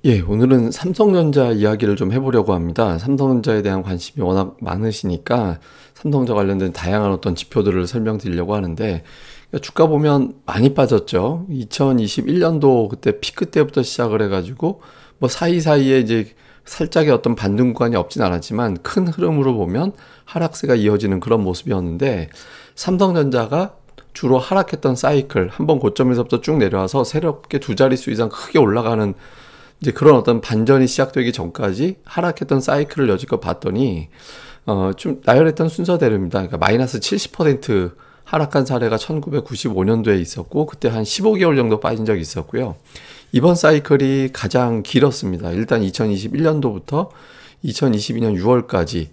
예, 오늘은 삼성전자 이야기를 좀 해보려고 합니다. 삼성전자에 대한 관심이 워낙 많으시니까 삼성전자 관련된 다양한 어떤 지표들을 설명드리려고 하는데, 주가 보면 많이 빠졌죠. 2021년도 그때 피크 때부터 시작을 해가지고 뭐 사이사이에 이제 살짝의 어떤 반등 구간이 없진 않았지만 큰 흐름으로 보면 하락세가 이어지는 그런 모습이었는데, 삼성전자가 주로 하락했던 사이클 한번 고점에서부터 쭉 내려와서 새롭게 두 자릿수 이상 크게 올라가는 이제 그런 어떤 반전이 시작되기 전까지 하락했던 사이클을 여지껏 봤더니 좀 나열했던 순서대로입니다. 그러니까 마이너스 70% 하락한 사례가 1995년도에 있었고, 그때 한 15개월 정도 빠진 적이 있었고요. 이번 사이클이 가장 길었습니다. 일단 2021년도부터 2022년 6월까지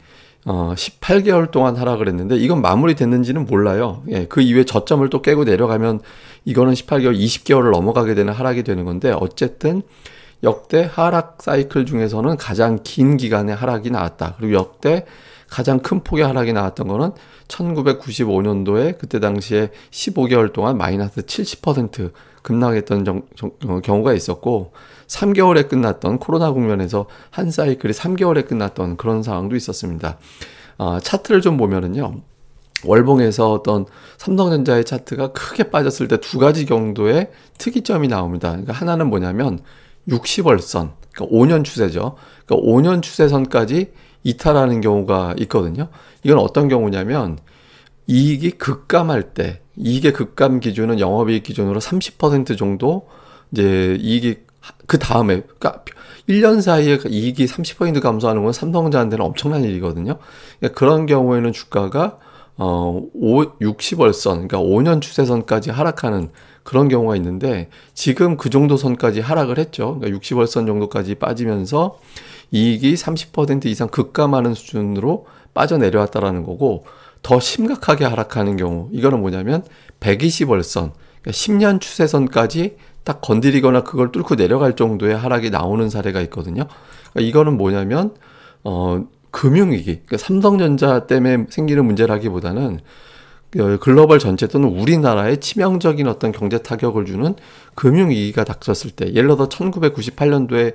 18개월 동안 하락을 했는데, 이건 마무리됐는지는 몰라요. 예, 그 이후에 저점을 또 깨고 내려가면 이거는 18개월, 20개월을 넘어가게 되는 하락이 되는 건데, 어쨌든 역대 하락 사이클 중에서는 가장 긴 기간의 하락이 나왔다. 그리고 역대 가장 큰 폭의 하락이 나왔던 거는 1995년도에 그때 당시에 15개월 동안 마이너스 70% 급락했던 경우가 있었고, 3개월에 끝났던 코로나 국면에서 한 사이클이 3개월에 끝났던 그런 상황도 있었습니다. 차트를 좀 보면은요, 월봉에서 어떤 삼성전자의 차트가 크게 빠졌을 때 두 가지 정도의 특이점이 나옵니다. 그러니까 하나는 뭐냐면 60월선, 그러니까 5년 추세죠. 그러니까 5년 추세선까지 이탈하는 경우가 있거든요. 이건 어떤 경우냐면 이익이 급감할 때, 이익의 급감 기준은 영업이익 기준으로 30% 정도 이제 이익이 그 다음에, 그러니까 1년 사이에 이익이 30% 감소하는 건 삼성전자한테는 엄청난 일이거든요. 그러니까 그런 경우에는 주가가 60월선, 그러니까 5년 추세선까지 하락하는 그런 경우가 있는데, 지금 그 정도 선까지 하락을 했죠. 그러니까 60월선 정도까지 빠지면서 이익이 30% 이상 급감하는 수준으로 빠져내려왔다라는 거고, 더 심각하게 하락하는 경우, 이거는 뭐냐면 120월선, 그러니까 10년 추세선까지 딱 건드리거나 그걸 뚫고 내려갈 정도의 하락이 나오는 사례가 있거든요. 그러니까 이거는 뭐냐면 금융위기, 그러니까 삼성전자 때문에 생기는 문제라기보다는 글로벌 전체 또는 우리나라에 치명적인 어떤 경제 타격을 주는 금융위기가 닥쳤을 때, 예를 들어 1998년도에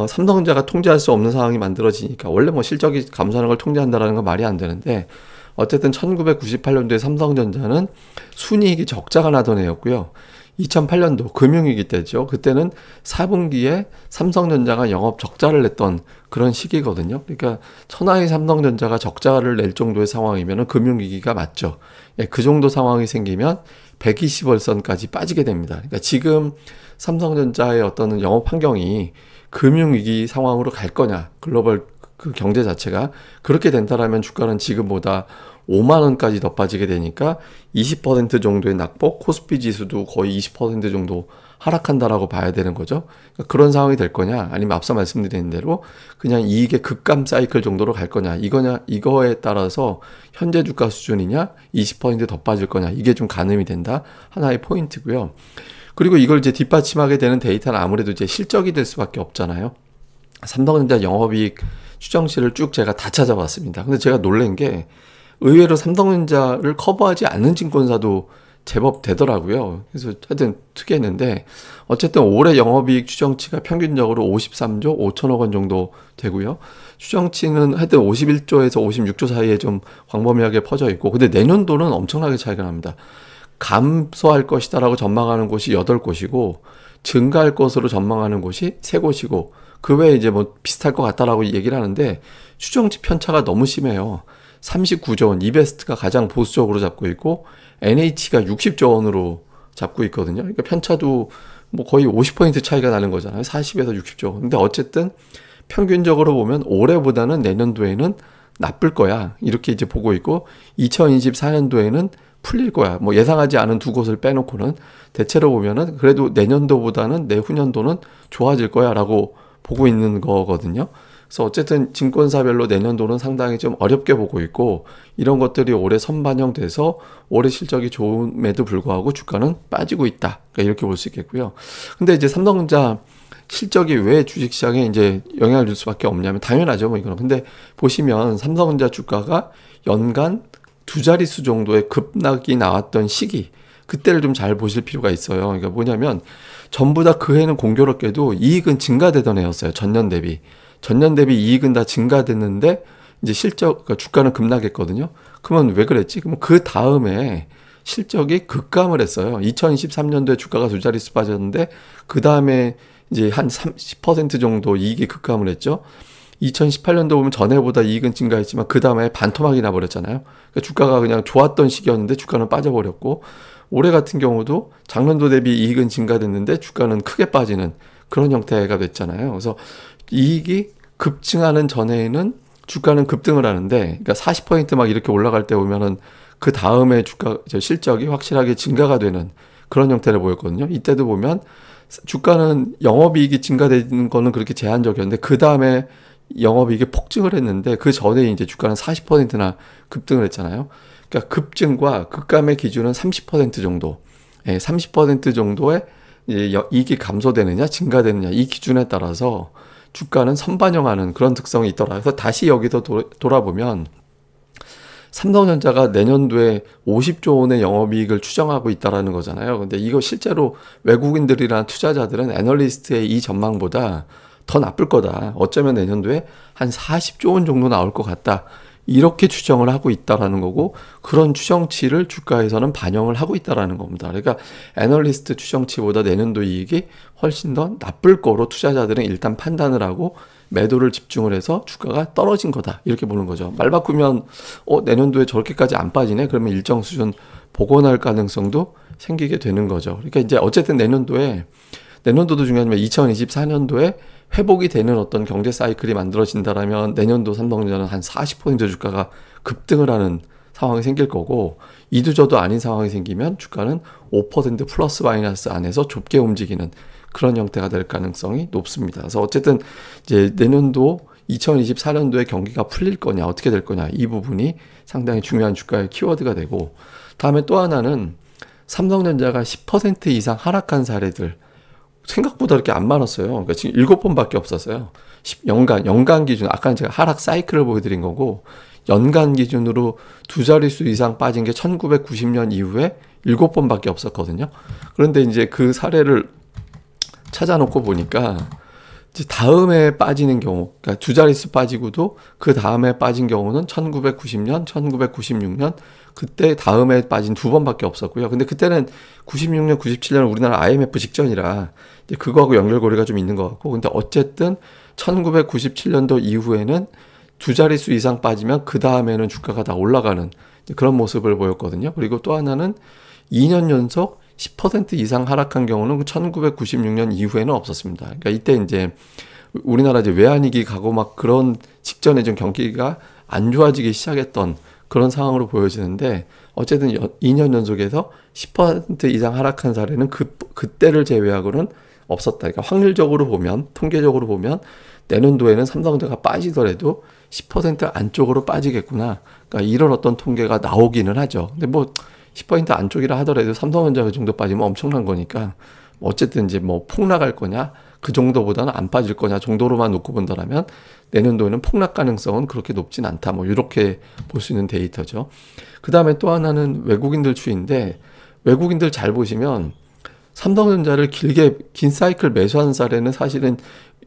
삼성전자가 통제할 수 없는 상황이 만들어지니까, 원래 뭐 실적이 감소하는 걸 통제한다라는 건 말이 안 되는데, 어쨌든 1998년도에 삼성전자는 순이익이 적자가 나던 해였고요. 2008년도 금융위기 때죠. 그때는 4분기에 삼성전자가 영업 적자를 냈던 그런 시기거든요. 그러니까 천하의 삼성전자가 적자를 낼 정도의 상황이면 금융위기가 맞죠. 예, 그 정도 상황이 생기면 120월선까지 빠지게 됩니다. 그러니까 지금 삼성전자의 어떤 영업 환경이 금융위기 상황으로 갈 거냐, 글로벌 그 경제 자체가 그렇게 된다라면 주가는 지금보다 5만 원까지 더 빠지게 되니까 20% 정도의 낙폭, 코스피 지수도 거의 20% 정도 하락한다라고 봐야 되는 거죠. 그러니까 그런 상황이 될 거냐, 아니면 앞서 말씀드린 대로 그냥 이익의 급감 사이클 정도로 갈 거냐, 이거에 따라서 현재 주가 수준이냐, 20%더 빠질 거냐, 이게 좀 가늠이 된다. 하나의 포인트고요. 그리고 이걸 이제 뒷받침하게 되는 데이터는 아무래도 이제 실적이 될 수밖에 없잖아요. 삼성전자 영업이익 추정치를 쭉 제가 다 찾아봤습니다. 근데 제가 놀란 게 의외로 삼성전자를 커버하지 않는 증권사도 제법 되더라고요. 그래서 하여튼 특이했는데, 어쨌든 올해 영업이익 추정치가 평균적으로 53조 5천억 원 정도 되고요. 추정치는 하여튼 51조에서 56조 사이에 좀 광범위하게 퍼져 있고, 근데 내년도는 엄청나게 차이가 납니다. 감소할 것이다라고 전망하는 곳이 8곳이고 증가할 것으로 전망하는 곳이 3곳이고, 그 외에 이제 뭐 비슷할 것 같다라고 얘기를 하는데, 추정치 편차가 너무 심해요. 39조 원, 이베스트가 가장 보수적으로 잡고 있고 NH가 60조 원으로 잡고 있거든요. 그러니까 편차도 뭐 거의 50% 차이가 나는 거잖아요. 40에서 60조 원. 근데 어쨌든 평균적으로 보면 올해보다는 내년도에는 나쁠 거야, 이렇게 이제 보고 있고, 2024년도에는 풀릴 거야. 뭐 예상하지 않은 두 곳을 빼놓고는 대체로 보면은 그래도 내년도보다는 내후년도는 좋아질 거야라고 보고 있는 거거든요. 그래서 어쨌든 증권사별로 내년도는 상당히 좀 어렵게 보고 있고, 이런 것들이 올해 선반영돼서 올해 실적이 좋음에도 불구하고 주가는 빠지고 있다. 그러니까 이렇게 볼 수 있겠고요. 근데 이제 삼성전자 실적이 왜 주식시장에 이제 영향을 줄 수밖에 없냐면 당연하죠, 뭐 이거는. 근데 보시면 삼성전자 주가가 연간 두 자릿수 정도의 급락이 나왔던 시기, 그때를 좀 잘 보실 필요가 있어요. 그러니까 뭐냐면 전부 다 그 해는 공교롭게도 이익은 증가되던 해였어요. 전년 대비. 전년 대비 이익은 다 증가됐는데 이제 그러니까 주가는 급락했거든요. 그러면 왜 그랬지? 그럼 그 다음에 실적이 급감을 했어요. 2023년도에 주가가 두 자릿수 빠졌는데 그 다음에 이제 한 30% 정도 이익이 급감을 했죠. 2018년도 보면 전해보다 이익은 증가했지만 그 다음에 반토막이 나버렸잖아요. 그러니까 주가가 그냥 좋았던 시기였는데 주가는 빠져버렸고, 올해 같은 경우도 작년도 대비 이익은 증가됐는데 주가는 크게 빠지는 그런 형태가 됐잖아요. 그래서 이익이 급증하는 전해에는 주가는 급등을 하는데, 그러니까 40% 막 이렇게 올라갈 때 보면은 그 다음에 실적이 확실하게 증가가 되는 그런 형태를 보였거든요. 이때도 보면 주가는 영업이익이 증가되는 거는 그렇게 제한적이었는데 그 다음에 영업이익이 폭증을 했는데 그 전에 이제 주가는 40%나 급등을 했잖아요. 그러니까 급증과 급감의 기준은 30% 정도, 30% 정도의 이익이 감소되느냐 증가되느냐 이 기준에 따라서 주가는 선반영하는 그런 특성이 있더라. 그래서 다시 여기서 돌아보면 삼성전자가 내년도에 50조 원의 영업이익을 추정하고 있다라는 거잖아요. 근데 이거 실제로 외국인들이나 투자자들은 애널리스트의 이 전망보다 더 나쁠 거다. 어쩌면 내년도에 한 40조 원 정도 나올 것 같다. 이렇게 추정을 하고 있다라는 거고, 그런 추정치를 주가에서는 반영을 하고 있다라는 겁니다. 그러니까 애널리스트 추정치보다 내년도 이익이 훨씬 더 나쁠 거로 투자자들은 일단 판단을 하고 매도를 집중을 해서 주가가 떨어진 거다. 이렇게 보는 거죠. 말 바꾸면 내년도에 저렇게까지 안 빠지네. 그러면 일정 수준 복원할 가능성도 생기게 되는 거죠. 그러니까 이제 어쨌든 내년도도 중요하지만 2024년도에 회복이 되는 어떤 경제 사이클이 만들어진다라면 내년도 삼성전자는 한 40% 주가가 급등을 하는 상황이 생길 거고, 이두저도 아닌 상황이 생기면 주가는 5% 플러스 마이너스 안에서 좁게 움직이는 그런 형태가 될 가능성이 높습니다. 그래서 어쨌든 이제 내년도 2024년도에 경기가 풀릴 거냐 어떻게 될 거냐 이 부분이 상당히 중요한 주가의 키워드가 되고, 다음에 또 하나는 삼성전자가 10% 이상 하락한 사례들 생각보다 그렇게 안 많았어요. 그러니까 지금 7번밖에 없었어요. 연간 기준, 아까 제가 하락 사이클을 보여드린 거고, 연간 기준으로 두 자릿수 이상 빠진 게 1990년 이후에 7번밖에 없었거든요. 그런데 이제 그 사례를 찾아놓고 보니까 이제 다음에 빠지는 경우, 그러니까 두 자릿수 빠지고도 그 다음에 빠진 경우는 1990년, 1996년 그때 다음에 빠진 2번밖에 없었고요. 근데 그때는 96년, 97년 우리나라 IMF 직전이라 이제 그거하고 연결고리가 좀 있는 것 같고, 근데 어쨌든 1997년도 이후에는 두 자릿수 이상 빠지면 그 다음에는 주가가 다 올라가는 그런 모습을 보였거든요. 그리고 또 하나는 2년 연속 10% 이상 하락한 경우는 1996년 이후에는 없었습니다. 그러니까 이때 이제 우리나라 이제 외환위기 가고 막 그런 직전에 좀 경기가 안 좋아지기 시작했던 그런 상황으로 보여지는데, 어쨌든 2년 연속에서 10% 이상 하락한 사례는 그때를 제외하고는 없었다. 그러니까 확률적으로 보면, 통계적으로 보면 내년도에는 삼성전자가 빠지더라도 10% 안쪽으로 빠지겠구나. 그러니까 이런 어떤 통계가 나오기는 하죠. 근데 뭐 10% 안쪽이라 하더라도 삼성전자 그 정도 빠지면 엄청난 거니까, 어쨌든 이제 뭐 폭락할 거냐 그 정도보다는 안 빠질 거냐 정도로만 놓고 본다라면 내년도에는 폭락 가능성은 그렇게 높진 않다. 뭐 이렇게 볼 수 있는 데이터죠. 그 다음에 또 하나는 외국인들 추이인데, 외국인들 잘 보시면 삼성전자를 긴 사이클 매수한 사례는 사실은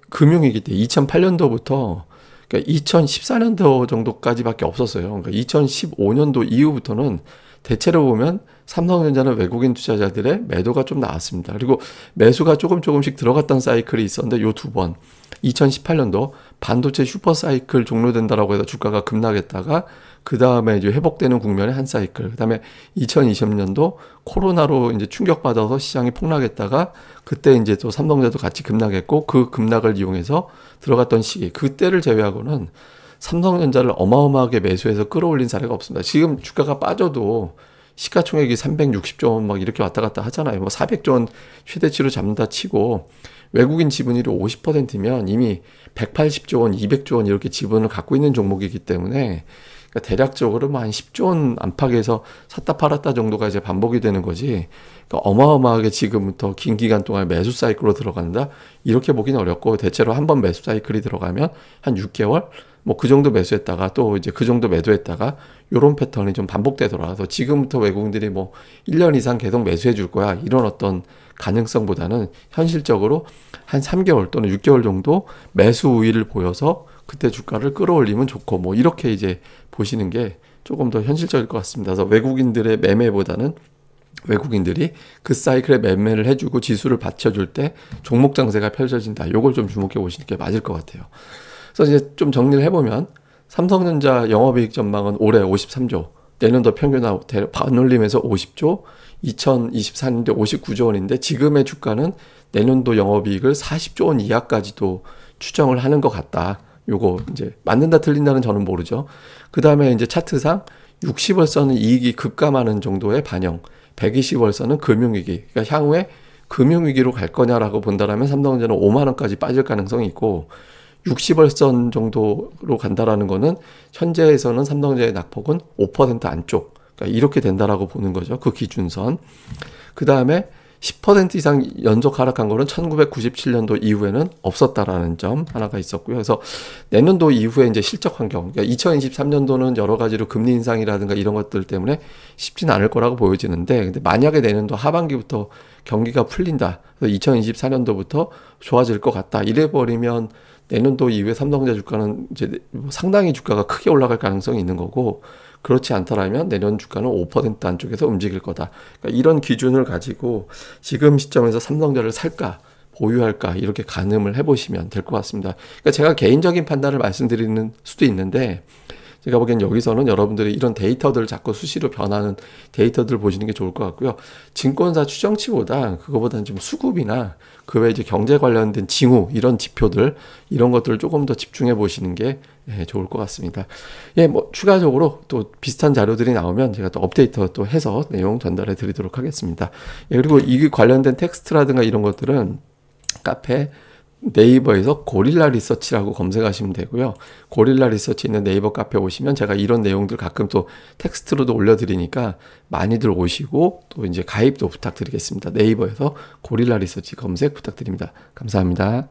금융위기 때 2008년도부터 그러니까 2014년도 정도까지밖에 없었어요. 그러니까 2015년도 이후부터는 대체로 보면 삼성전자는 외국인 투자자들의 매도가 좀 나왔습니다. 그리고 매수가 조금씩 들어갔던 사이클이 있었는데 요 두 번, 2018년도 반도체 슈퍼 사이클 종료된다라고 해서 주가가 급락했다가 그 다음에 이제 회복되는 국면의 한 사이클, 그 다음에 2020년도 코로나로 이제 충격받아서 시장이 폭락했다가 그때 이제 또 삼성전자도 같이 급락했고, 그 급락을 이용해서 들어갔던 시기, 그때를 제외하고는 삼성전자를 어마어마하게 매수해서 끌어올린 사례가 없습니다. 지금 주가가 빠져도 시가총액이 360조 원 막 이렇게 왔다 갔다 하잖아요. 뭐 400조 원 최대치로 잡는다 치고 외국인 지분율이 50%면 이미 180조 원, 200조 원 이렇게 지분을 갖고 있는 종목이기 때문에 그러니까 대략적으로 뭐 한 10조 원 안팎에서 샀다 팔았다 정도가 이제 반복이 되는 거지. 그러니까 어마어마하게 지금부터 긴 기간 동안 매수 사이클로 들어간다? 이렇게 보기는 어렵고, 대체로 한 번 매수 사이클이 들어가면 한 6개월? 뭐 그 정도 매수했다가 또 이제 그 정도 매도했다가 요런 패턴이 좀 반복되더라도, 지금부터 외국인들이 뭐 1년 이상 계속 매수해 줄 거야, 이런 어떤 가능성보다는 현실적으로 한 3개월 또는 6개월 정도 매수 우위를 보여서 그때 주가를 끌어올리면 좋고, 뭐 이렇게 이제 보시는 게 조금 더 현실적일 것 같습니다. 그래서 외국인들의 매매보다는 외국인들이 그 사이클에 매매를 해주고 지수를 받쳐줄 때 종목 장세가 펼쳐진다, 요걸 좀 주목해 보시는 게 맞을 것 같아요. 그래서 이제 좀 정리를 해보면, 삼성전자 영업이익 전망은 올해 53조, 내년도 평균 반올림에서 50조, 2024년도에 59조 원인데, 지금의 주가는 내년도 영업이익을 40조 원 이하까지도 추정을 하는 것 같다. 요거 이제 맞는다 틀린다는 저는 모르죠. 그 다음에 이제 차트상 60월선은 이익이 급감하는 정도의 반영, 120월선은 금융위기, 그러니까 향후에 금융위기로 갈 거냐라고 본다라면 삼성전자는 5만 원까지 빠질 가능성이 있고, 60월선 정도로 간다라는 거는 현재에서는 삼성전자의 낙폭은 5% 안쪽, 그러니까 이렇게 된다라고 보는 거죠. 그 기준선. 그 다음에 10% 이상 연속 하락한 거는 1997년도 이후에는 없었다라는 점 하나가 있었고요. 그래서 내년도 이후에 이제 실적 환경, 그러니까 2023년도는 여러 가지로 금리 인상이라든가 이런 것들 때문에 쉽지는 않을 거라고 보여지는데, 근데 만약에 내년도 하반기부터 경기가 풀린다, 그래서 2024년도부터 좋아질 것 같다, 이래 버리면 내년도 이후에 삼성전자 주가는 이제 상당히 주가가 크게 올라갈 가능성이 있는 거고, 그렇지 않더라면 내년 주가는 5% 안쪽에서 움직일 거다. 그러니까 이런 기준을 가지고 지금 시점에서 삼성전자를 살까 보유할까 이렇게 가늠을 해보시면 될 것 같습니다. 그러니까 제가 개인적인 판단을 말씀드리는 수도 있는데, 제가 보기엔 여기서는 여러분들이 이런 데이터들을 자꾸 수시로 변하는 데이터들을 보시는 게 좋을 것 같고요. 증권사 추정치보다 그거보다는 좀 수급이나 그 외에 이제 경제 관련된 징후, 이런 지표들, 이런 것들을 조금 더 집중해 보시는 게 좋을 것 같습니다. 예, 뭐 추가적으로 또 비슷한 자료들이 나오면 제가 또 업데이트 또 해서 내용 전달해 드리도록 하겠습니다. 예, 그리고 이 관련된 텍스트라든가 이런 것들은 카페 네이버에서 고릴라 리서치라고 검색하시면 되고요. 고릴라 리서치 있는 네이버 카페 오시면 제가 이런 내용들 가끔 또 텍스트로도 올려드리니까 많이들 오시고, 또 이제 가입도 부탁드리겠습니다. 네이버에서 고릴라 리서치 검색 부탁드립니다. 감사합니다.